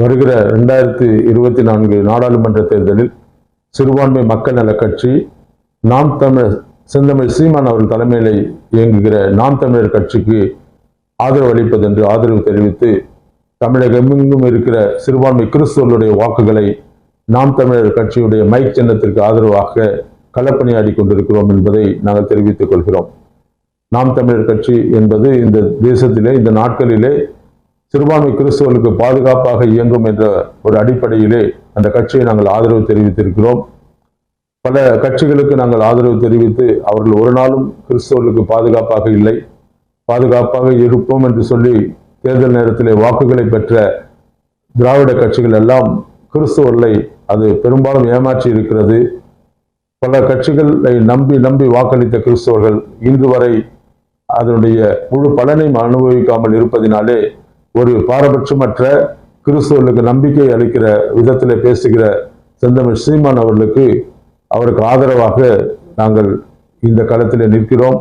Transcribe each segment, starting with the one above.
வருகிற 2024 நாடாளுமன்ற தேர்தலில் சிறுபான்மை மக்கள் நல கட்சி நாம் தமிழர் செந்தமிழ் சீமான் அவர்கள் தலைமையில் இயங்குகிற நாம் தமிழர் கட்சிக்கு ஆதரவு அளிப்பது என்று ஆதரவு தெரிவித்து தமிழகமெங்கும் இருக்கிற சிறுபான்மை கிறிஸ்தவர்களுடைய வாக்குகளை நாம் தமிழர் கட்சியுடைய மைக் சின்னத்திற்கு ஆதரவாக களப்பணியாடி கொண்டிருக்கிறோம் என்பதை நாங்கள் தெரிவித்துக் கொள்கிறோம். நாம் தமிழர் கட்சி என்பது இந்த தேசத்திலே இந்த நாட்களிலே சிறுபான்மை கிறிஸ்தவர்களுக்கு பாதுகாப்பாக இயங்கும் என்ற ஒரு அடிப்படையிலே அந்த கட்சியை நாங்கள் ஆதரவு தெரிவித்திருக்கிறோம். பல கட்சிகளுக்கு நாங்கள் ஆதரவு தெரிவித்து அவர்கள் ஒரு நாளும் கிறிஸ்தவர்களுக்கு பாதுகாப்பாக இல்லை, பாதுகாப்பாக இருப்போம் என்று சொல்லி தேர்தல் நேரத்திலே வாக்குகளை பெற்ற திராவிட கட்சிகள் எல்லாம் கிறிஸ்தவர்களை அது பெரும்பாலும் ஏமாற்றி இருக்கிறது. பல கட்சிகளை நம்பி வாக்களித்த கிறிஸ்தவர்கள் இன்று வரை அதனுடைய முழு பலனையும் அனுபவிக்காமல் இருப்பதினாலே ஒரு பாரபட்சமற்ற கிறிஸ்தவர்களுக்கு நம்பிக்கை அளிக்கிற விதத்தில் பேசுகிற செந்தமிழ் சீமான் அவருக்கு ஆதரவாக நாங்கள் இந்த களத்தில் நிற்கிறோம்.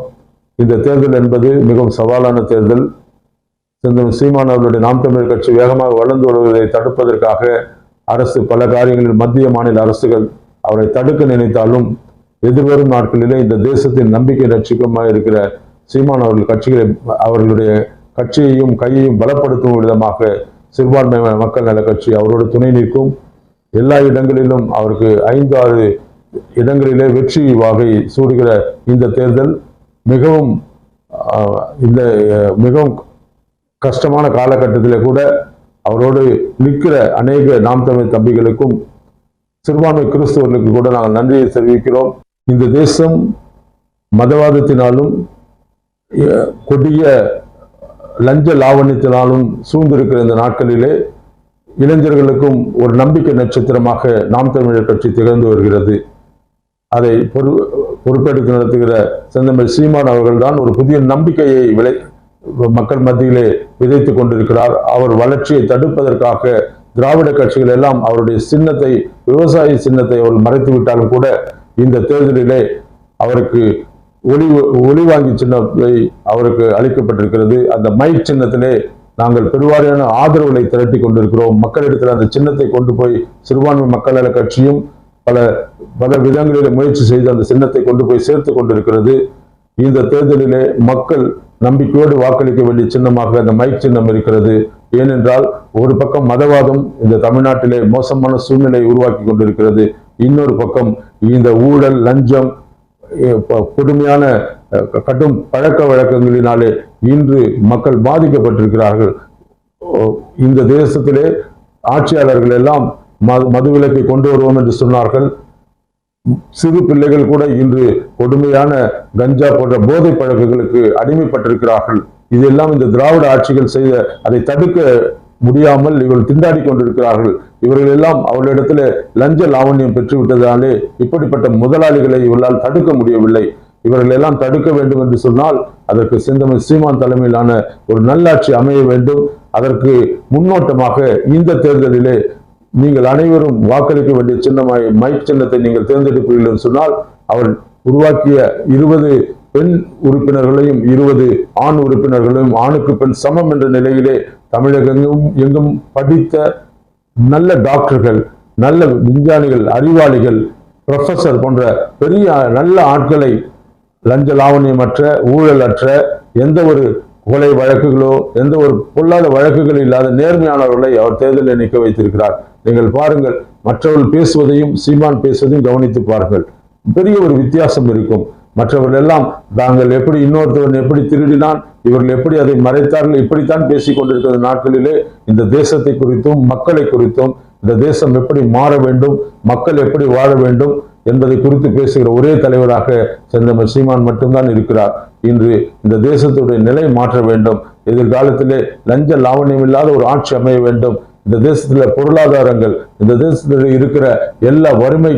இந்த தேர்தல் என்பது மிகவும் சவாலான தேர்தல். செந்தமிழ் சீமான் அவர்களுடைய நாம் தமிழர் கட்சி வேகமாக வளர்ந்து வருவதை தடுப்பதற்காக அரசு பல காரியங்களில் மத்திய மாநில அரசுகள் அவரை தடுக்க நினைத்தாலும் எதிர்வரும் நாட்களிலே இந்த தேசத்தின் நம்பிக்கை நட்சத்திரமாக இருக்கிற சீமான் அவர்களுடைய கட்சியையும் கையையும் பலப்படுத்தும் விதமாக சிறுபான்மை மக்கள் நல கட்சி அவரோடு துணை நிற்கும். எல்லா இடங்களிலும் அவருக்கு 5-6 இடங்களிலே வெற்றி வாகை சூடுகிற இந்த தேர்தல் மிகவும் கஷ்டமான காலகட்டத்திலே கூட அவரோடு நிற்கிற அநேக நாம் தமிழ் தம்பிகளுக்கும் சிறுபான்மை கிறிஸ்தவர்களுக்கு கூட நாங்கள் நன்றியை தெரிவிக்கிறோம். இந்த தேசம் மதவாதத்தினாலும் கொடிய லஞ்ச லாவண்யத்தினாலும் சூழ்ந்திருக்கிற இந்த நாட்களிலே இளைஞர்களுக்கும் ஒரு நம்பிக்கை நட்சத்திரமாக நாம் தமிழர் கட்சி திகழ்ந்து வருகிறது. அதை பொறுப்பெடுத்து நடத்துகிற செந்தமிழ் சீமான் அவர்கள்தான் ஒரு புதிய நம்பிக்கையை மக்கள் மத்தியிலே விதைத்துக் கொண்டிருக்கிறார். அவர் வளர்ச்சியை தடுப்பதற்காக திராவிட கட்சிகள் எல்லாம் அவருடைய சின்னத்தை, விவசாய சின்னத்தை அவர்கள் மறைத்து விட்டாலும் கூட இந்த தேர்தலிலே அவருக்கு ஒளிவாங்கி சின்னத்தை அவருக்கு அளிக்கப்பட்டிருக்கிறது. அந்த மைக் சின்னத்திலே நாங்கள் பெருவாரியான ஆதரவுகளை திரட்டி கொண்டிருக்கிறோம். மக்களிடத்தில் அந்த சின்னத்தை கொண்டு போய் சிறுபான்மை மக்கள் நல கட்சியும் பல விதங்களில் முயற்சி செய்து அந்த சின்னத்தை கொண்டு போய் சேர்த்து கொண்டிருக்கிறது. இந்த தேர்தலிலே மக்கள் நம்பிக்கையோடு வாக்களிக்க வேண்டிய சின்னமாக அந்த மைக் சின்னம் இருக்கிறது. ஏனென்றால் ஒரு பக்கம் மதவாதம் இந்த தமிழ்நாட்டிலே மோசமான சூழ்நிலையை உருவாக்கி கொண்டிருக்கிறது. இன்னொரு பக்கம் இந்த ஊழல், லஞ்சம், கொடுமையான கடும் பழக்க வழக்கங்களினாலே இன்று மக்கள் பாதிக்கப்பட்டிருக்கிறார்கள். இந்த தேசத்திலே ஆட்சியாளர்கள் எல்லாம் மதுவிலக்கை கொண்டு வருவோம் என்று சொன்னார்கள். சிறு பிள்ளைகள் கூட இன்று கொடுமையான கஞ்சா போன்ற போதை பழக்கங்களுக்கு அடிமைப்பட்டிருக்கிறார்கள். இதெல்லாம் இந்த திராவிட ஆட்சிகள் செய்த அதை தடுக்க முடியாமல் இவர்கள் திண்டாடி கொண்டிருக்கிறார்கள். இவர்கள் எல்லாம் அவர்களிடத்தில் லஞ்ச லாவண்யம் பெற்றுவிட்டதாலே இப்படிப்பட்ட முதலாளிகளை இவர்களால் தடுக்க முடியவில்லை. இவர்கள் எல்லாம் தடுக்க வேண்டும் என்று சொன்னால் அதற்கு செந்தமிழ் சீமான் தலைமையிலான ஒரு நல்லாட்சி அமைய வேண்டும். அதற்கு முன்னோட்டமாக இந்த தேர்தலிலே நீங்கள் அனைவரும் வாக்களிக்க வேண்டிய சின்னமாய் மைக் சின்னத்தை நீங்கள் தேர்ந்தெடுப்பீர்கள் என்று சொன்னால் அவர் உருவாக்கிய 20 பெண் உறுப்பினர்களையும் 20 ஆண் உறுப்பினர்களையும் ஆணுக்கு பெண் சமம் என்ற நிலையிலே தமிழகெங்கும் எங்கும் படித்த நல்ல டாக்டர்கள், நல்ல விஞ்ஞானிகள், அறிவாளிகள், ப்ரொஃபசர் போன்ற பெரிய நல்ல ஆட்களை லஞ்ச லாவண்யமற்ற, ஊழலற்ற, எந்த ஒரு கொலை வழக்குகளோ எந்த ஒரு பொல்லாத வழக்குகள் இல்லாத நேர்மையானவர்களை அவர் தேர்தலில் நிற்க வைத்திருக்கிறார். நீங்கள் பாருங்கள், மற்றவர்கள் பேசுவதையும் சீமான் பேசுவதையும் கவனித்து பாருங்கள். பெரிய ஒரு வித்தியாசம் இருக்கும். மற்றவர்கள் எல்லாம் தாங்கள் எப்படி இன்னொருத்தவன் எப்படி திருடினான், இவர்கள் எப்படி அதை மறைத்தார்கள், இப்படித்தான் பேசிக் கொண்டிருக்கிற நாட்களிலே இந்த தேசத்தை குறித்தும் மக்களை குறித்தும் இந்த தேசம் எப்படி மாற வேண்டும், மக்கள் எப்படி வாழ வேண்டும் என்பதை குறித்து பேசுகிற ஒரே தலைவராக செந்தமிழ் சீமான் மட்டும்தான் இருக்கிறார். இன்று இந்த தேசத்துடைய நிலை மாற்ற வேண்டும். எதிர்காலத்திலே லஞ்ச லாவண்யம் இல்லாத ஒரு ஆட்சி அமைய வேண்டும். இந்த தேசத்துல பொருளாதாரங்கள், இந்த தேசத்தில் இருக்கிற எல்லா வறுமை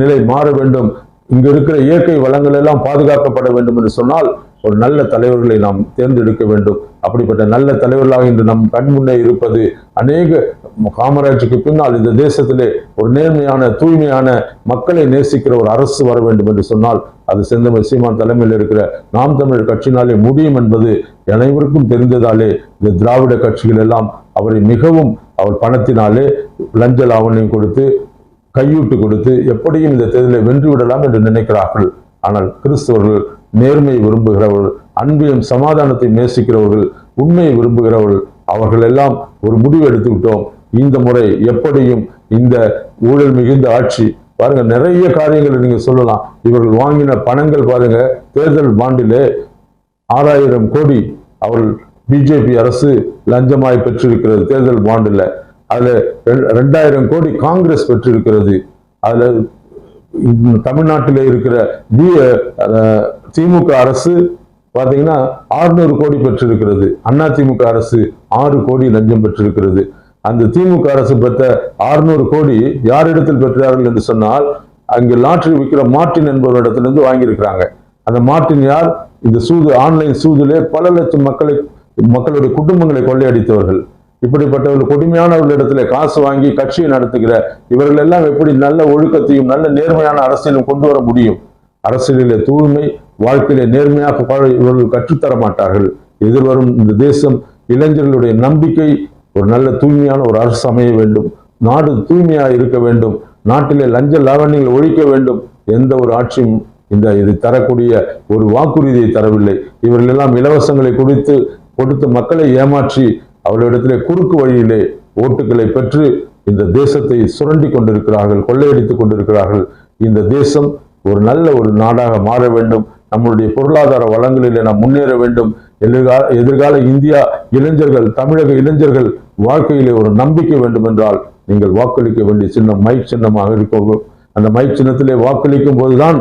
நிலை மாற வேண்டும். இங்க இருக்கிற இயற்கை வளங்கள் எல்லாம் பாதுகாக்கப்பட வேண்டும் என்று சொன்னால் ஒரு நல்ல தலைவர்களை நாம் தேர்ந்தெடுக்க வேண்டும். அப்படிப்பட்ட நல்ல தலைவர்களாக இன்று நம் கண் முன்னே இருப்பது அநேக காமராஜுக்கு பின்னால் இந்த தேசத்திலே ஒரு நேர்மையான, தூய்மையான, மக்களை நேசிக்கிற ஒரு அரசு வர வேண்டும் என்று சொன்னால் அது செந்தமிழ் சீமான் தலைமையில் இருக்கிற நாம் தமிழர் கட்சியினாலே முடியும் என்பது அனைவருக்கும் தெரிந்ததாலே இந்த திராவிட கட்சிகள் எல்லாம் அவரை மிகவும் அவர் பணத்தினாலே லஞ்ச லாவண்யம் கொடுத்து கையூட்டு கொடுத்து எப்படியும் இந்த தேர்தலை வென்று விடலாம் என்று நினைக்கிறார்கள். ஆனால் கிறிஸ்தவர்கள் நேர்மையை விரும்புகிறவர்கள், அன்பையும் சமாதானத்தை நேசிக்கிறவர்கள், உண்மையை விரும்புகிறவர்கள், அவர்கள் எல்லாம் ஒரு முடிவு எடுத்து விட்டோம். இந்த முறை எப்படியும் இந்த ஊழல் மிகுந்த ஆட்சி பாருங்க, நிறைய காரியங்களை நீங்க சொல்லலாம். இவர்கள் வாங்கின பணங்கள் பாருங்க, தேர்தல் பாண்டிலே 6000 கோடி அவர்கள் பிஜேபி அரசு லஞ்சமாய் பெற்றிருக்கிறது தேர்தல் பாண்டில். அதுல 2000 கோடி காங்கிரஸ் பெற்றிருக்கிறது. அதுல தமிழ்நாட்டில் இருக்கிற திமுக அரசு பாத்தீங்கன்னா 600 கோடி பெற்றிருக்கிறது. அதிமுக அரசு 6 கோடி லஞ்சம் பெற்றிருக்கிறது. அந்த திமுக அரசு பெற்ற 600 கோடி யாரிடத்தில் பெற்றார்கள் என்று சொன்னால், அங்கு லாட்டரி விற்கிற மார்ட்டின் என்பவரிடத்திலிருந்து வாங்கியிருக்கிறாங்க. அந்த மார்ட்டின் யார்? இந்த ஆன்லைன் சூதிலே பல லட்சம் மக்களுடைய குடும்பங்களை கொள்ளையடித்தவர்கள். இப்படிப்பட்டவர்கள் கொடுமையானவர்களிடத்துல காசு வாங்கி கட்சியை நடத்துகிற இவர்கள் எல்லாம் எப்படி நல்ல ஒழுக்கத்தையும் நல்ல நேர்மையான அரசியலும் கொண்டு வர முடியும்? அரசியலிலே தூய்மை, வாழ்க்கையிலே நேர்மையாக இவர்கள் கற்றுத்தர மாட்டார்கள். எதிர்வரும் இந்த தேசம் இளைஞர்களுடைய நம்பிக்கை ஒரு நல்ல தூய்மையான ஒரு அரசு அமைய வேண்டும். நாடு தூய்மையாக இருக்க வேண்டும். நாட்டிலே லஞ்ச லாவண்யங்களை ஒழிக்க வேண்டும். எந்த ஒரு ஆட்சியும் இது தரக்கூடிய ஒரு வாக்குறுதியை தரவில்லை. இவர்கள் எல்லாம் இலவசங்களை கொடுத்து மக்களை ஏமாற்றி அவர்களிடத்திலே குறுக்கு வழியிலே ஓட்டுகளை பெற்று இந்த தேசத்தை சுரண்டி கொண்டிருக்கிறார்கள், கொள்ளையடித்துக் கொண்டிருக்கிறார்கள். இந்த தேசம் ஒரு நல்ல ஒரு நாடாக மாற வேண்டும். நம்முடைய பொருளாதார வளங்களிலே நாம் முன்னேற வேண்டும். எதிர்கால இந்தியா இளைஞர்கள், தமிழக இளைஞர்கள் வாழ்க்கையிலே ஒரு நம்பிக்கை வேண்டும் என்றால் நீங்கள் வாக்களிக்க வேண்டிய சின்னம் மைக் சின்னமாக இருக்கும். அந்த மைக் சின்னத்திலே வாக்களிக்கும் போதுதான்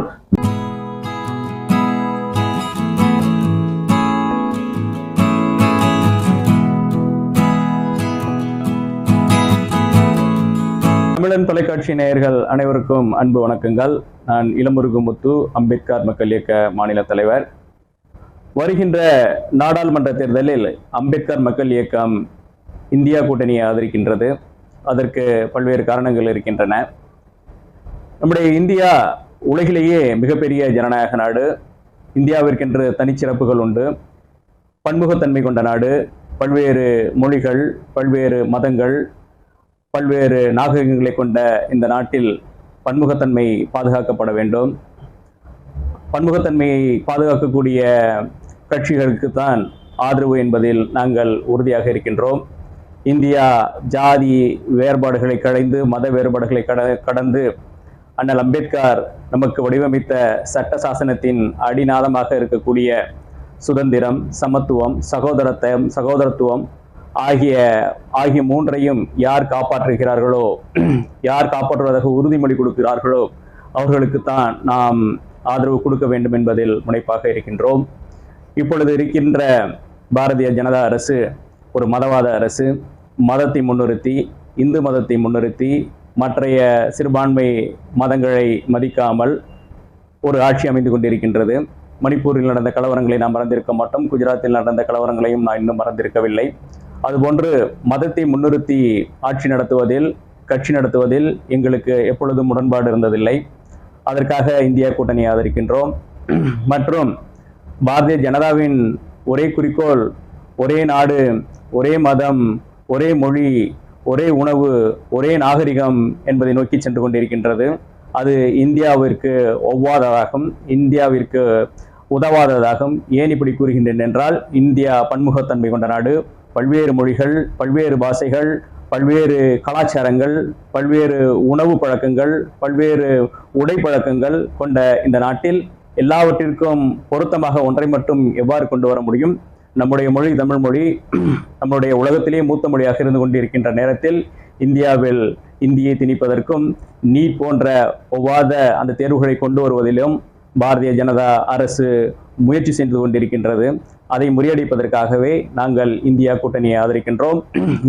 தமிழன் தொலைக்காட்சி நேயர்கள் அனைவருக்கும் அன்பு வணக்கங்கள். நான் இளமுருகுமுத்து, அம்பேத்கர் மக்கள் இயக்க மாநில தலைவர். வருகின்ற நாடாளுமன்ற தேர்தலில் அம்பேத்கர் மக்கள் இயக்கம் இந்தியா கூட்டணியை ஆதரிக்கின்றது. அதற்கு பல்வேறு காரணங்கள் இருக்கின்றன. நம்முடைய இந்தியா உலகிலேயே மிகப்பெரிய ஜனநாயக நாடு. இந்தியாவிற்கென்று தனிச்சிறப்புகள் உண்டு. பன்முகத்தன்மை கொண்ட நாடு. பல்வேறு மொழிகள், பல்வேறு மதங்கள், பல்வேறு நாகரிகங்களை கொண்ட இந்த நாட்டில் பன்முகத்தன்மை பாதுகாக்கப்பட வேண்டும். பன்முகத்தன்மையை பாதுகாக்கக்கூடிய கட்சிகளுக்கு தான் ஆதரவு என்பதில் நாங்கள் உறுதியாக இருக்கின்றோம். இந்தியா ஜாதி வேறுபாடுகளை களைந்து, மத வேறுபாடுகளை கடந்து அண்ணல் அம்பேத்கர் நமக்கு வடிவமைத்த சட்ட சாசனத்தின் அடிநாதமாக இருக்கக்கூடிய சுதந்திரம், சமத்துவம், சகோதரத்துவம் ஆகிய மூன்றையும் யார் காப்பாற்றுகிறார்களோ, யார் காப்பாற்றுவதாக உறுதிமொழி கொடுக்கிறார்களோ அவர்களுக்குத்தான் நாம் ஆதரவு கொடுக்க வேண்டும் என்பதில் முனைப்பாக இருக்கின்றோம். இப்பொழுது இருக்கின்ற பாரதிய ஜனதா அரசு ஒரு மதவாத அரசு. மதத்தை முன்னிறுத்தி, இந்து மதத்தை முன்னிறுத்தி, மற்றைய சிறுபான்மை மதங்களை மதிக்காமல் ஒரு ஆட்சி அமைந்து கொண்டிருக்கின்றது. மணிப்பூரில் நடந்த கலவரங்களை நாம் மறந்திருக்க மாட்டோம். குஜராத்தில் நடந்த கலவரங்களையும் நான் இன்னும் மறந்திருக்கவில்லை. அதுபோன்று மதத்தை முன்னிறுத்தி ஆட்சி நடத்துவதில், கட்சி நடத்துவதில் எங்களுக்கு எப்பொழுதும் உடன்பாடு இருந்ததில்லை. அதற்காக இந்தியா கூட்டணியை ஆதரிக்கின்றோம். மற்றும் பாரதிய ஜனதாவின் ஒரே குறிக்கோள் ஒரே நாடு, ஒரே மதம், ஒரே மொழி, ஒரே உணவு, ஒரே நாகரிகம் என்பதை நோக்கி சென்று கொண்டிருக்கின்றது. அது இந்தியாவிற்கு ஒவ்வாததாகும், இந்தியாவிற்கு உதவாததாகும். ஏன் இப்படி கூறுகின்றேன் என்றால், இந்தியா பன்முகத்தன்மை கொண்ட நாடு. பல்வேறு மொழிகள், பல்வேறு பாஷைகள், பல்வேறு கலாச்சாரங்கள், பல்வேறு உணவு பழக்கங்கள், பல்வேறு உடை பழக்கங்கள் கொண்ட இந்த நாட்டில் எல்லாவற்றிற்கும் பொருத்தமாக ஒன்றை மட்டும் எவ்வாறு கொண்டு வர முடியும்? நம்முடைய மொழி தமிழ் மொழி. நம்முடைய உலகத்திலே மூத்த மொழியாக இருந்து கொண்டிருக்கின்ற நேரத்தில் இந்தியாவில் இந்தியை திணிப்பதற்கும் நீட் போன்ற ஒவ்வாத அந்த தேர்வுகளை கொண்டு வருவதிலும் பாரதிய ஜனதா அரசு முயற்சி செய்து கொண்டிருக்கின்றது. அதை முறியடிப்பதற்காகவே நாங்கள் இந்தியா கூட்டணியை ஆதரிக்கின்றோம்.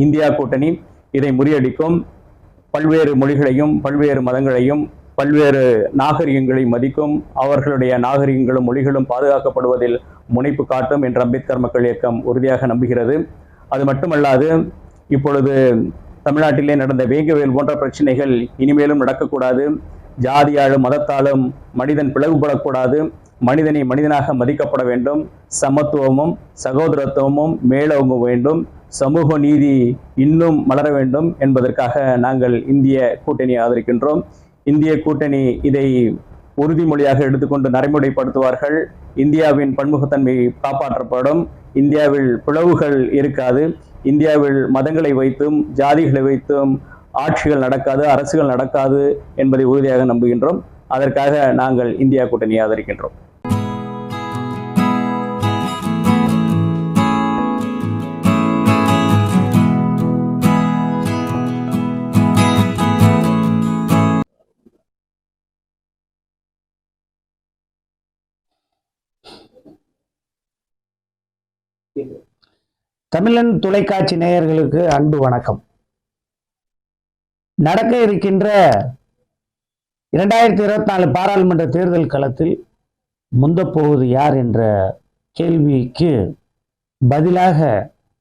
இந்தியா கூட்டணி இதை முறியடிக்கும். பல்வேறு மொழிகளையும், பல்வேறு மதங்களையும், பல்வேறு நாகரிகங்களை மதிக்கும். அவர்களுடைய நாகரிகங்களும் மொழிகளும் பாதுகாக்கப்படுவதில் முனைப்பு காட்டும் என்று அம்பேத்கர் மக்கள் இயக்கம் உறுதியாக நம்புகிறது. அது மட்டுமல்லாது, இப்பொழுது தமிழ்நாட்டிலே நடந்த வேங்கவேல் போன்ற பிரச்சனைகள் இனிமேலும் நடக்கக்கூடாது. ஜாதியாலும் மதத்தாலும் மனிதன் பிளவுபடக்கூடாது. மனிதனை மனிதனாக மதிக்கப்பட வேண்டும். சமத்துவமும் சகோதரத்துவமும் மேலோங்க வேண்டும். சமூக நீதி இன்னும் மலர வேண்டும் என்பதற்காக நாங்கள் இந்திய கூட்டணியை ஆதரிக்கின்றோம். இந்திய கூட்டணி இதை உறுதிமொழியாக எடுத்துக்கொண்டு நடைமுறைப்படுத்துவார்கள். இந்தியாவின் பன்முகத்தன்மை காப்பாற்றப்படும். இந்தியாவில் பிளவுகள் இருக்காது. இந்தியாவில் மதங்களை வைத்தும் ஜாதிகளை வைத்தும் ஆட்சிகள் நடக்காது, அரசுகள் நடக்காது என்பதை உறுதியாக நம்புகின்றோம். அதற்காக நாங்கள் இந்தியா கூட்டணியை ஆதரிக்கின்றோம். தமிழன் தொலைக்காட்சி நேயர்களுக்கு அன்பு வணக்கம். நடக்க இருக்கின்ற 2024 பாராளுமன்ற தேர்தல் களத்தில் முந்தப்போவது யார் என்ற கேள்விக்கு பதிலாக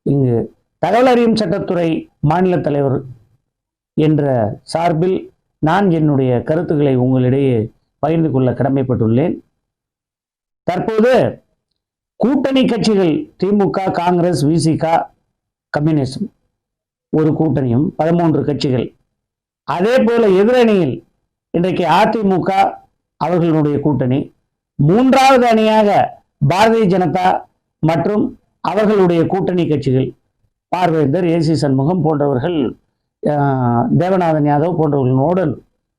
இங்கு தகவல் அறியும் சட்டத்துறை மாநில தலைவர் என்ற சார்பில் நான் என்னுடைய கருத்துக்களை உங்களிடையே பகிர்ந்து கொள்ள கடமைப்பட்டுள்ளேன். தற்போது கூட்டணி கட்சிகள் திமுக, காங்கிரஸ், விசிக, கம்யூனிஸ்ட் ஒரு கூட்டணியும் 13 கட்சிகள். அதே போல எதிரணியில் இன்றைக்கு அதிமுக அவர்களுடைய கூட்டணி, மூன்றாவது அணியாக பாரதிய ஜனதா மற்றும் அவர்களுடைய கூட்டணி கட்சிகள் பார்வேந்தர், ஏசி சண்முகம் போன்றவர்கள், தேவநாதன் யாதவ் போன்றவர்களோடு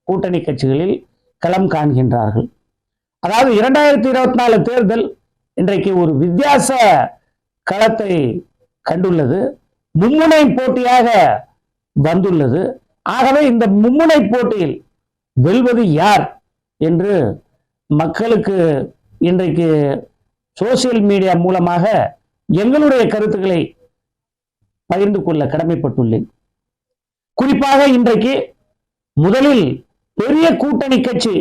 கூட்டணி கட்சிகளில் களம் காண்கின்றார்கள். அதாவது 2024 தேர்தல் இன்றைக்கு ஒரு வித்தியாச களத்தை கண்டுள்ளது. மும்முனை போட்டியாக வந்துள்ளது. ஆகவே இந்த மும்முனை போட்டியில் வெல்வது யார் என்று மக்களுக்கு இன்றைக்கு சோசியல் மீடியா மூலமாக எங்களுடைய கருத்துக்களை பகிர்ந்து கொள்ள கடமைப்பட்டுள்ளேன். குறிப்பாக இன்றைக்கு முதலில் பெரிய கூட்டணி கட்சி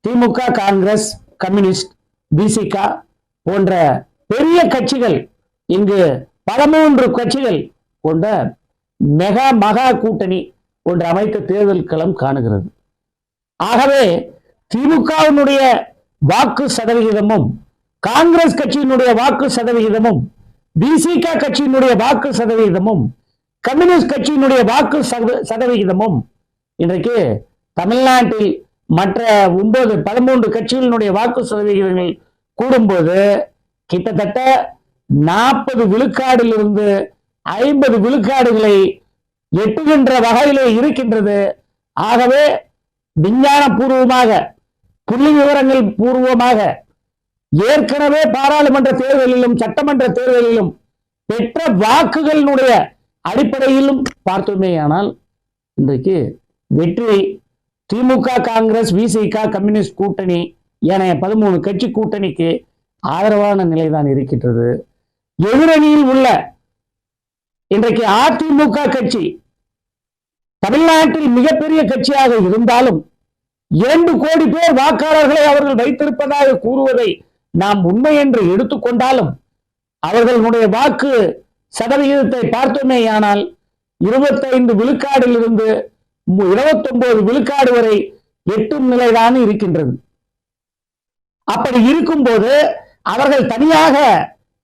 திமுக, காங்கிரஸ், கம்யூனிஸ்ட், விசிக போன்ற பெரிய கட்சிகள், இங்கு 13 கட்சிகள் கொண்ட மகா கூட்டணி ஒன்று அமைத்த தேர்தல் களம் காணுகிறது. ஆகவே திமுகவினுடைய வாக்கு சதவிகிதமும், காங்கிரஸ் கட்சியினுடைய வாக்கு சதவிகிதமும், விசிக கட்சியினுடைய வாக்கு சதவிகிதமும், கம்யூனிஸ்ட் கட்சியினுடைய வாக்கு சதவிகிதமும் இன்றைக்கு தமிழ்நாட்டில் மற்ற 13 கட்சிகளினுடைய வாக்கு சதவிகிதங்கள் கூடும்போது கிட்டத்தட்ட 40 விழுக்காடிலிருந்து 50 விழுக்காடுகளை எட்டுகின்ற வகையிலே இருக்கின்றது. ஆகவே விஞ்ஞான பூர்வமாக, புள்ளி விவரங்கள் பூர்வமாக ஏற்கனவே பாராளுமன்ற தேர்தலிலும் சட்டமன்ற தேர்தலிலும் பெற்ற வாக்குகளினுடைய அடிப்படையிலும் பார்த்தோமேயானால் இன்றைக்கு வெற்றி திமுக, காங்கிரஸ், விசிக, கம்யூனிஸ்ட் கூட்டணி ஏனைய 13 கட்சி கூட்டணிக்கு ஆதரவான நிலைதான் இருக்கின்றது. எதிரணியில் உள்ள இன்றைக்கு அதிமுக கட்சி தமிழ்நாட்டில் மிகப்பெரிய கட்சியாக இருந்தாலும் 2 கோடி பேர் வாக்காளர்களை அவர்கள் வைத்திருப்பதாக கூறுவதை நாம் உண்மை என்று எடுத்துக்கொண்டாலும் அவர்களுடைய வாக்கு சதவிகிதத்தை பார்த்தோமேயானால் 25 விழுக்காடிலிருந்து 29 விழுக்காடு வரை எட்டும் நிலைதான் இருக்கின்றது. அப்படி இருக்கும்போது அவர்கள் தனியாக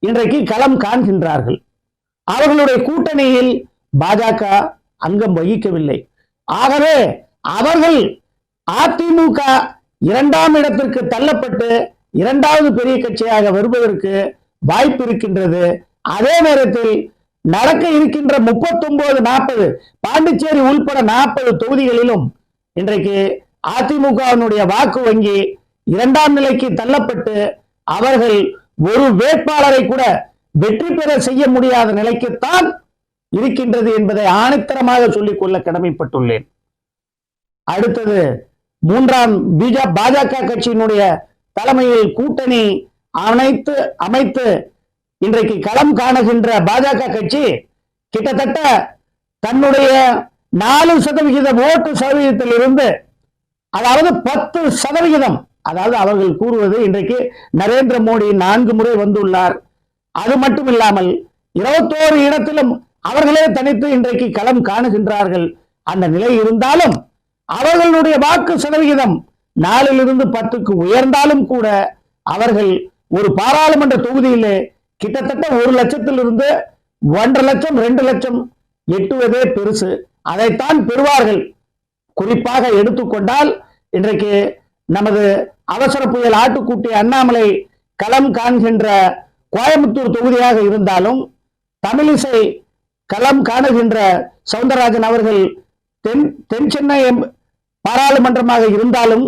இன்றைக்கு களம் காண்கின்றார்கள். அவர்களுடைய கூட்டணியில் பாஜக அங்கம் வகிக்கவில்லை. ஆகவே அவர்கள் அதிமுக 2ஆம் இடத்திற்கு தள்ளப்பட்டு 2வது பெரிய கட்சியாக வருவதற்கு வாய்ப்பு இருக்கின்றது. அதே நேரத்தில் நடக்க இருக்கின்ற 39-40 பாண்டிச்சேரி உள்பட 40 தொகுதிகளிலும் இன்றைக்கு அதிமுகவினுடைய வாக்கு வங்கி 2ஆம் நிலைக்கு தள்ளப்பட்டு அவர்கள் ஒரு வேட்பாளரை கூட வெற்றி பெற செய்ய முடியாத நிலைக்குத்தான் இருக்கின்றது என்பதை ஆணித்தரமாக சொல்லிக் கொள்ள கடமைப்பட்டுள்ளேன். அடுத்தது 3ஆம் பாஜக கட்சியினுடைய தலைமையில் கூட்டணி அமைத்து இன்றைக்கு களம் காணுகின்ற பாஜக கட்சி கிட்டத்தட்ட தன்னுடைய 4% ஓட்டு சதவீதத்திலிருந்து, அதாவது 10%, அதாவது அவர்கள் கூறுவது இன்றைக்கு நரேந்திர மோடி 4 முறை வந்துள்ளார், அது மட்டும் இல்லாமல் 21 இடத்திலும் அவர்களே தனித்து இன்றைக்கு களம் காணுகின்றார்கள். அந்த நிலை இருந்தாலும் அவர்களுடைய வாக்கு சதவிகிதம் 4லிருந்து 10க்கு உயர்ந்தாலும் கூட அவர்கள் ஒரு பாராளுமன்ற தொகுதியிலே கிட்டத்தட்ட 1 லட்சத்திலிருந்து 1.5 லட்சம் 2 லட்சம் எட்டுவதே பெருசு, அதைத்தான் பெறுவார்கள். குறிப்பாக எடுத்துக்கொண்டால் இன்றைக்கு நமது அவசர புயல் ஆட்டுக்குட்டி அண்ணாமலை களம் காண்கின்ற கோயம்புத்தூர் தொகுதியாக இருந்தாலும், தமிழிசை களம் காணுகின்ற சவுந்தரராஜன் அவர்கள் தென் சென்னை பாராளுமன்றமாக இருந்தாலும்,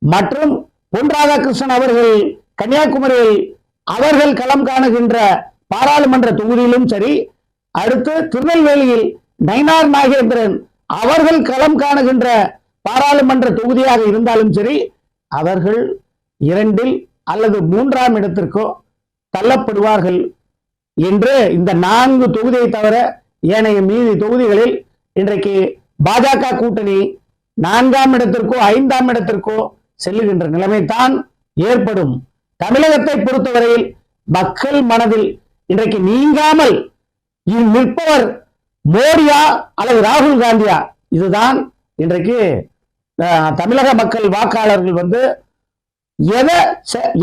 மற்றும் பொன் ராதாகிருஷ்ணன் அவர்கள் கன்னியாகுமரியில் அவர்கள் களம் காணுகின்ற பாராளுமன்ற தொகுதியிலும் சரி, அடுத்து திருநெல்வேலியில் நயினார் நாகேந்திரன் அவர்கள் களம் காணுகின்ற பாராளுமன்ற தொகுதியாக இருந்தாலும் சரி, அவர்கள் 2 அல்லது 3ஆம் இடத்திற்கோ தள்ளப்படுவார்கள் என்று இந்த 4 தொகுதியை தவிர ஏனைய மீதி தொகுதிகளில் இன்றைக்கு பாஜக கூட்டணி 4ஆம் இடத்திற்கோ 5ஆம் இடத்திற்கோ செல்லுகின்ற நிலைமைதான் ஏற்படும். தமிழகத்தை பொறுத்தவரையில் மக்கள் மனதில் இன்றைக்கு நீங்காமல் நிற்பவர் மோடியா அல்லது ராகுல் காந்தியா, இதுதான் இன்றைக்கு தமிழக மக்கள் வாக்காளர்கள்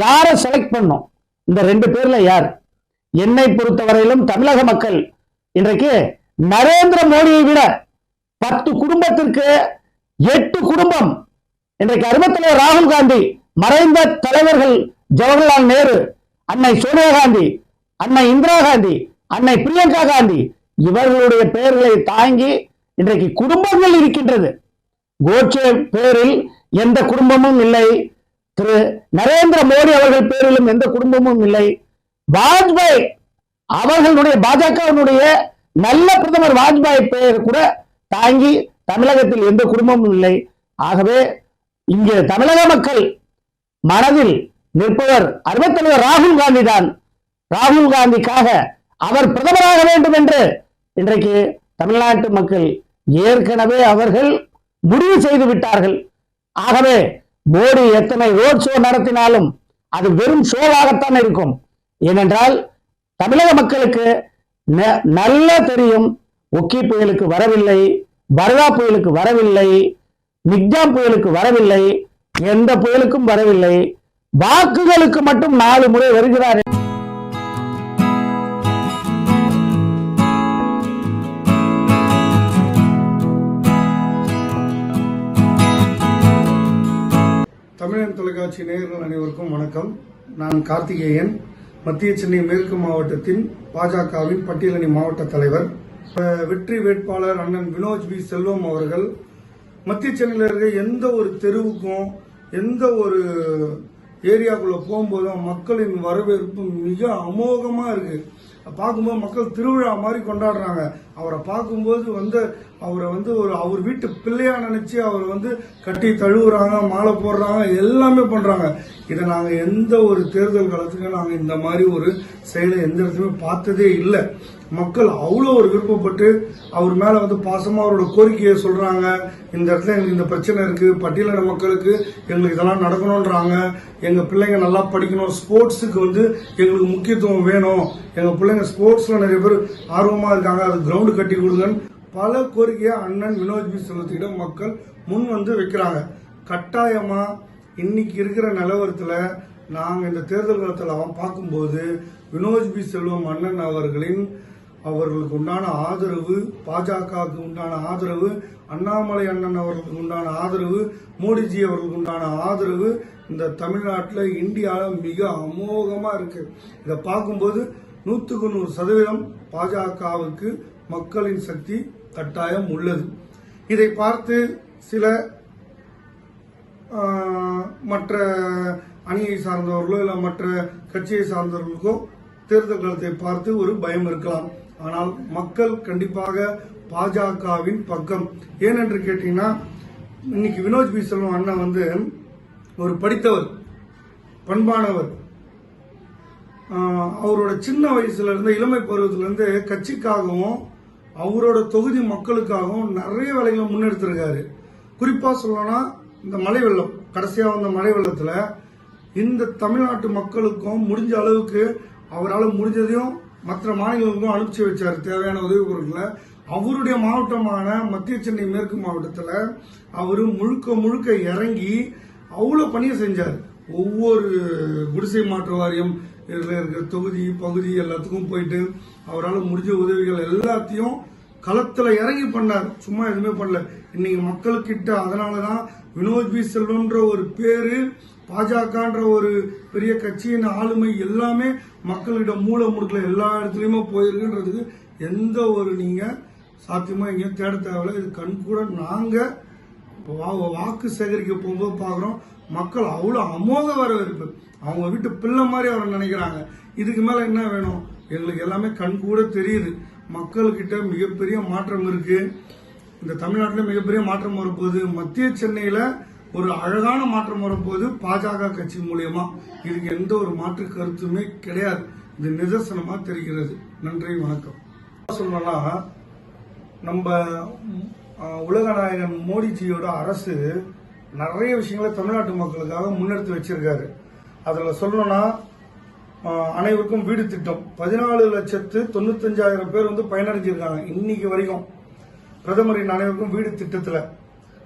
யாரை செலக்ட் பண்ணும். இந்த 2 பேர்ல யார்? என்னை பொறுத்தவரையிலும் தமிழக மக்கள் இன்றைக்கு நரேந்திர மோடியை விட 10 குடும்பத்திற்கு 8 குடும்பம் இன்றைக்கு அருமத்தலைவர் ராகுல் காந்தி, மறைந்த தலைவர்கள் ஜவஹர்லால் நேரு, அன்னை சோனியா காந்தி, அன்னை இந்திரா காந்தி, அன்னை பிரியங்கா காந்தி, இவர்களுடைய பெயர்களை தாங்கி இன்றைக்கு குடும்பங்கள் இருக்கின்றது. கோட்சே பேரில் எந்த குடும்பமும் இல்லை, திரு நரேந்திர மோடி அவர்கள் பேரிலும் எந்த குடும்பமும் இல்லை. வாஜ்பாய் அவர்களுடைய பாஜகவினுடைய நல்ல பிரதமர் வாஜ்பாய் பெயர் கூட தாங்கி தமிழகத்தில் எந்த குடும்பமும் இல்லை. ஆகவே இங்கே தமிழக மக்கள் மனதில் நிற்பவர் அருமத்தலைவர் ராகுல் காந்தி தான். ராகுல் காந்திக்காக அவர் பிரதமராக வேண்டும் என்று இன்றைக்கு தமிழ்நாட்டு மக்கள் ஏற்கனவே அவர்கள் முடிவு செய்து விட்டார்கள். ஆகவே மோடி எத்தனை ரோட் ஷோ நடத்தினாலும் அது வெறும் ஷோவாகத்தான் இருக்கும். ஏனென்றால் தமிழக மக்களுக்கு நல்ல தெரியும், ஒக்கி புயலுக்கு வரவில்லை, வரதா புயலுக்கு வரவில்லை, மிக்ஜாம் புயலுக்கு வரவில்லை, எந்த புயலுக்கும் வரவில்லை, வாக்குகளுக்கு மட்டும் 4 முறை வருகிறார். தமிழன் தொலைக்காட்சி நேயர்கள் அனைவருக்கும் வணக்கம். நான் கார்த்திகேயன், மத்திய சென்னை மேற்கு மாவட்டத்தின் பாஜகவின் பட்டியலணி மாவட்ட தலைவர். வெற்றி வேட்பாளர் அண்ணன் வினோஜ் பி செல்வம் அவர்கள் மத்திய சென்னையில் இருக்க எந்த ஒரு தெருவுக்கும் எந்த ஒரு ஏரியாக்குள்ள போகும்போதும் மக்களின் வரவேற்பு மிக அமோகமா இருக்கு. பார்க்கும்போது மக்கள் திருவிழா மாதிரி கொண்டாடுறாங்க. அவரை பார்க்கும்போது அவரை அவர் வீட்டு பிள்ளையா நினைச்சு அவர் கட்டி தழுவுறாங்க, மாலை போடுறாங்க, எல்லாமே பண்றாங்க. இதை நாங்க எந்த ஒரு தேர்தல் காலத்துக்கு நாங்க இந்த மாதிரி ஒரு செயலை எந்த இடத்துலயுமே பார்த்ததே இல்லை. மக்கள் அவ்வளோ ஒரு விருப்பப்பட்டு அவர் மேல பாசமா அவரோட கோரிக்கையை சொல்றாங்க. இந்த இடத்துல எங்களுக்கு இந்த பிரச்சனை இருக்கு, பட்டியலின மக்களுக்கு எங்களுக்கு இதெல்லாம் நடக்கணும்ன்றாங்க. எங்க பிள்ளைங்க நல்லா படிக்கணும், ஸ்போர்ட்ஸுக்கு எங்களுக்கு முக்கியத்துவம் வேணும், எங்க பிள்ளைங்க ஸ்போர்ட்ஸ்ல நிறைய பேர் ஆர்வமா இருக்காங்க, அது கிரவுண்டு கட்டி கொடுங்கன்னு பல கோரிக்கையை அண்ணன் வினோஜ் பி செல்வத்திடம் மக்கள் முன் வைக்கிறாங்க. கட்டாயமா இன்னைக்கு இருக்கிற நிலவரத்துல நாங்க இந்த தேர்தல் காலத்தில் பார்க்கும்போது வினோஜ் பி செல்வம் அண்ணன் அவர்களுக்கு உண்டான ஆதரவு, பாஜகவுக்கு உண்டான ஆதரவு, அண்ணாமலை அண்ணன் அவர்களுக்கு உண்டான ஆதரவு, மோடிஜி அவர்களுக்கு உண்டான ஆதரவு இந்த தமிழ்நாட்டில் இந்தியாவில் மிக அமோகமா இருக்கு. இதை பார்க்கும்போது 100க்கு 100% பாஜகவுக்கு மக்களின் சக்தி கட்டாயம் உள்ளது. இதை பார்த்து சில மற்ற அணியை சார்ந்தவர்களோ இல்ல மற்ற கட்சியை சார்ந்தவர்களுக்கோ தேர்தல் காலத்தை பார்த்து ஒரு பயம் இருக்கலாம். ஆனால் மக்கள் கண்டிப்பாக பாஜகவின் பக்கம். ஏனென்று கேட்டீங்கன்னா, இன்னைக்கு வினோஜ் பி செல்வம் அண்ணன் ஒரு படித்தவர், பண்பானவர். அவரோட சின்ன வயசுல இருந்து, இளமை பருவத்திலிருந்து கட்சிக்காகவும் அவரோட தொகுதி மக்களுக்காகவும் நிறைய வேலைகளை முன்னெடுத்திருக்காரு. குறிப்பா சொல்லணும்னா, இந்த மழை வெள்ளம், கடைசியா வந்த மழை வெள்ளத்துல இந்த தமிழ்நாட்டு மக்களுக்கும் முடிஞ்ச அளவுக்கு அவரால் முடிஞ்சதையும் மற்ற மாநிலங்களுக்கும் அனுப்பிச்சு வச்சாரு தேவையான உதவி பொருட்களை. அவருடைய மாவட்டமான மத்திய சென்னை மேற்கு மாவட்டத்தில் அவரு முழுக்க இறங்கி அவ்வளவு பணியை செஞ்சார். ஒவ்வொரு குடிசை மாற்று வாரியம் இதுல இருக்கிற தொகுதி பகுதி எல்லாத்துக்கும் போயிட்டு அவரால் முடிஞ்ச உதவிகள் எல்லாத்தையும் களத்துல இறங்கி பண்ணார். சும்மா எதுவுமே பண்ணல. இன்னைக்கு மக்கள்கிட்ட அதனாலதான் வினோத் பி செல்வம்ன்ற ஒரு பேரு, பாஜகன்ற ஒரு பெரிய கட்சியின் ஆளுமை எல்லாமே மக்கள்கிட்ட மூல முடுக்கல எல்லா இடத்துலயுமே போயிருக்குன்றதுக்கு எந்த ஒரு நீங்க சாத்தியமா எங்கேயும் தேட தேவையில்ல. இது கண் கூட நாங்க வாக்கு சேகரிக்க போகும்போது பாக்குறோம். மக்கள் அவ்வளவு அமோக வரவேற்பு. அவங்க வீட்டு பிள்ளை மாதிரி அவரை நினைக்கிறாங்க. இதுக்கு மேல என்ன வேணும்? எங்களுக்கு எல்லாமே கண் கூட தெரியுது. மக்கள்கிட்ட மிகப்பெரிய மாற்றம் இருக்கு. இந்த தமிழ்நாட்டில் மிகப்பெரிய மாற்றம் வரப்போகுது. மத்திய சென்னையில ஒரு அழகான மாற்றம் வரப்போகுது பாஜக கட்சி மூலியமா. இதுக்கு எந்த ஒரு மாற்று கருத்துமே கிடையாது. இது நிதர்சனமா தெரிகிறது. நன்றி, வணக்கம். சொல்லணும்னா நம்ம உலக நாயகன் மோடிஜியோட அரசு நிறைய விஷயங்களை தமிழ்நாட்டு மக்களுக்காக முன்னெடுத்து வச்சிருக்காரு. அதுல சொல்லணும்னா அனைவருக்கும் வீடு திட்டம் 14,95,000 பேர் பயனடைஞ்சிருக்காங்க இன்னைக்கு வரைக்கும் பிரதமரின் அனைவருக்கும் வீடு திட்டத்துல.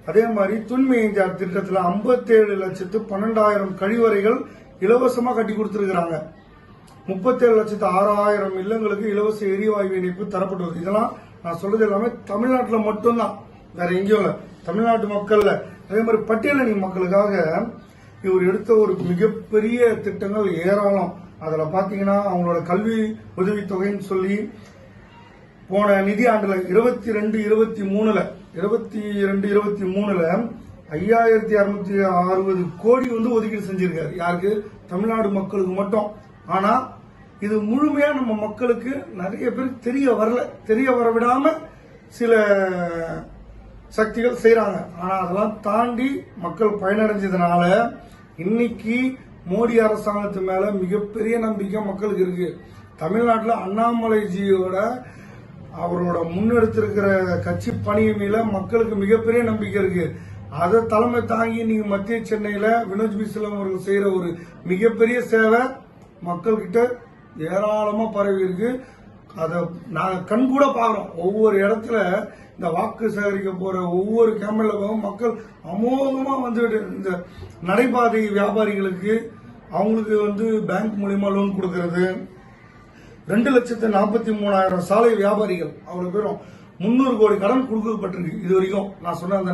அதே மாதிரி தூய்மை இந்தியா திட்டத்துல 57,12,000 கழிவறைகள் இலவசமா கட்டி கொடுத்திருக்கிறாங்க. 37,06,000 இல்லங்களுக்கு இலவச எரிவாயு இணைப்பு தரப்பட்டுள்ளது. இதெல்லாம் நான் சொல்றது எல்லாமே தமிழ்நாட்டில் மட்டும்தான், வேற எங்கேயும் இல்ல. தமிழ்நாட்டு மக்கள்ல அதே மாதிரி பட்டியலின மக்களுக்காக இவர் எடுத்த ஒரு மிகப்பெரிய திட்டங்கள் ஏராளம். அதுல பாத்தீங்கன்னா அவங்களோட கல்வி உதவித்தொகைன்னு சொல்லி போன நிதி ஆண்டுல 22-23ல 5,660 கோடி ஒதுக்கீடு செஞ்சிருக்காரு. யாருக்கு? தமிழ்நாடு மக்களுக்கு மட்டும். ஆனா இது முழுமையா நம்ம மக்களுக்கு நிறைய பேருக்கு தெரிய வர விடாம சில சக்திகள் செய்யறாங்க. ஆனா அதெல்லாம் தாண்டி மக்கள் பயனடைஞ்சதுனால இன்னைக்கு மோடி அரசாங்கத்து மேல மிகப்பெரிய நம்பிக்கை மக்களுக்கு இருக்கு. தமிழ்நாட்டில் அண்ணாமலைஜியோட அவரோட முன்னெடுத்திருக்கிற கட்சி பணி மேல மக்களுக்கு மிகப்பெரிய நம்பிக்கை இருக்கு. அதை தலைமை தாங்கி நீங்க மத்திய சென்னையில வினோத் பி செல்வம் அவர்கள் செய்யற ஒரு மிகப்பெரிய சேவை மக்கள் கிட்ட ஏராளமா பரவி இருக்கு. அதை நாங்க கண் கூட பாக்குறோம். ஒவ்வொரு இடத்துல இந்த வாக்கு சேகரிக்க போற ஒவ்வொரு கேமரால மக்கள் அமோகமா இந்த நடைபாதை வியாபாரிகளுக்கு அவங்களுக்கு பேங்க் மூலியமா லோன் கொடுக்கறது, 2,43,000 சாலை வியாபாரிகள் அவ்வளவு பேரும் 300 கோடி கடன் கொடுக்கப்பட்டிருக்கு இது வரைக்கும். நான் சொன்ன அந்த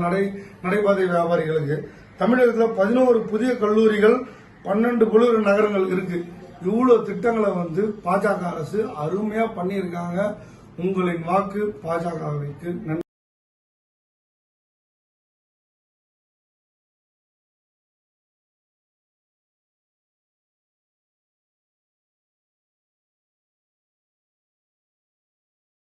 நடைபாதை வியாபாரிகளுக்கு தமிழகத்தில் 11 புதிய கல்லூரிகள், 12 குளிர் நகரங்கள் இருக்கு. இவ்வளவு திட்டங்களை பாஜக அரசு அருமையா பண்ணியிருக்காங்க. உங்களின் வாக்கு பாஜகவிற்கு நன்றி.